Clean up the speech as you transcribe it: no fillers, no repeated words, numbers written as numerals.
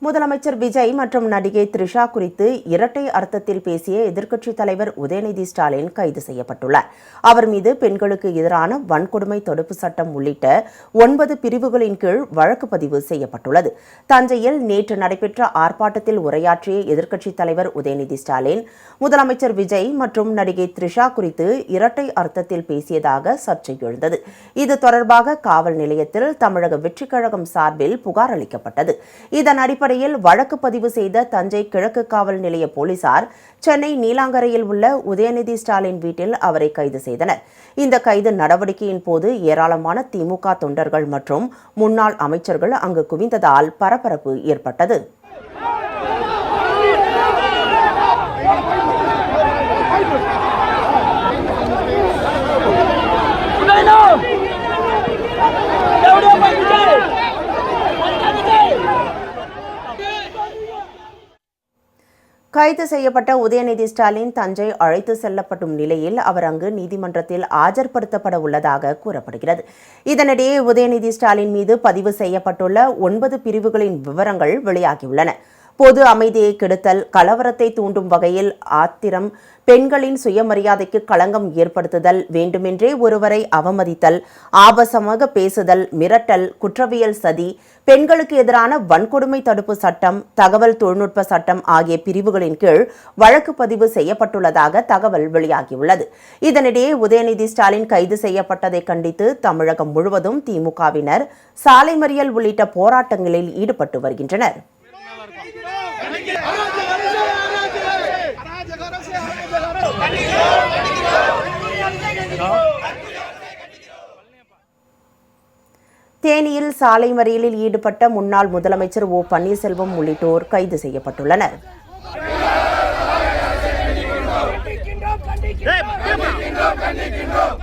முதலமைச்சர் விஜய் மற்றும் நடிகை த்ரிஷா குறித்து இரட்டை அர்த்தத்தில் பேசிய எதிர்க்கட்சித் தலைவர் உதயநிதி ஸ்டாலின் கைது செய்யப்பட்டுள்ளார். அவர் மீது பெண்களுக்கு எதிரான வன்கொடுமை தடுப்பு சட்டம் உள்ளிட்ட 9 பிரிவுகளின் கீழ் வழக்கு பதிவு செய்யப்பட்டுள்ளது. தஞ்சையில் நேற்று நடைபெற்ற ஆர்ப்பாட்டத்தில் உரையாற்றிய எதிர்க்கட்சித் தலைவர் உதயநிதி ஸ்டாலின், முதலமைச்சர் விஜய் மற்றும் நடிகை த்ரிஷா குறித்து இரட்டை அர்த்தத்தில் பேசியதாக சர்ச்சை எழுந்தது. இது தொடர்பாக காவல் நிலையத்தில் தமிழக வெற்றிக் கழகம் சார்பில் புகார் அளிக்கப்பட்டது. இதன் அடிப்படையில் வழக்கு பதிவு செய்த தஞ்சை கிழக்கு காவல் நிலைய போலீசார் சென்னை நீலாங்கரையில் உள்ள உதயநிதி ஸ்டாலின் வீட்டில் அவரை கைது செய்தனர். இந்த கைது நடவடிக்கையின் போது ஏராளமான திமுக தொண்டர்கள் மற்றும் முன்னாள் அமைச்சர்கள் அங்கு குவிந்ததால் பரபரப்பு ஏற்பட்டது. கைது செய்யப்பட்ட உதயநிதி ஸ்டாலின் தஞ்சை அழைத்து செல்லப்படும் நிலையில் அவர் அங்கு நீதிமன்றத்தில் ஆஜர்படுத்தப்பட உள்ளதாக கூறப்படுகிறது. இதனிடையே உதயநிதி ஸ்டாலின் மீது பதிவு செய்யப்பட்டுள்ள 9 பிரிவுகளின் விவரங்கள் வெளியாகியுள்ளன. பொது அமைதியை கெடுத்தல், கலவரத்தை தூண்டும் வகையில் ஆத்திரம், பெண்களின் சுயமரியாதைக்கு களங்கம் ஏற்படுத்துதல், வேண்டுமென்றே ஒருவரை அவமதித்தல், ஆபாசமாக பேசுதல், மிரட்டல், குற்றவியல் சதி, பெண்களுக்கு எதிரான வன்கொடுமை தடுப்பு சட்டம், தகவல் தொழில்நுட்ப சட்டம் ஆகிய பிரிவுகளின் கீழ் வழக்கு பதிவு செய்யப்பட்டுள்ளதாக தகவல் வெளியாகியுள்ளது. இதனிடையே உதயநிதி ஸ்டாலின் கைது செய்யப்பட்டதை கண்டித்து தமிழகம் முழுவதும் திமுகவினர் சாலை மறியல் உள்ளிட்ட போராட்டங்களில் ஈடுபட்டு வருகின்றனர். தேனியில் சாலை மறியலில் ஈடுபட்ட முன்னாள் முதலமைச்சர் ஓ பன்னீர்செல்வம் உள்ளிட்டோர் கைது செய்யப்பட்டுள்ளனர். கண்டிக்கின்றோம்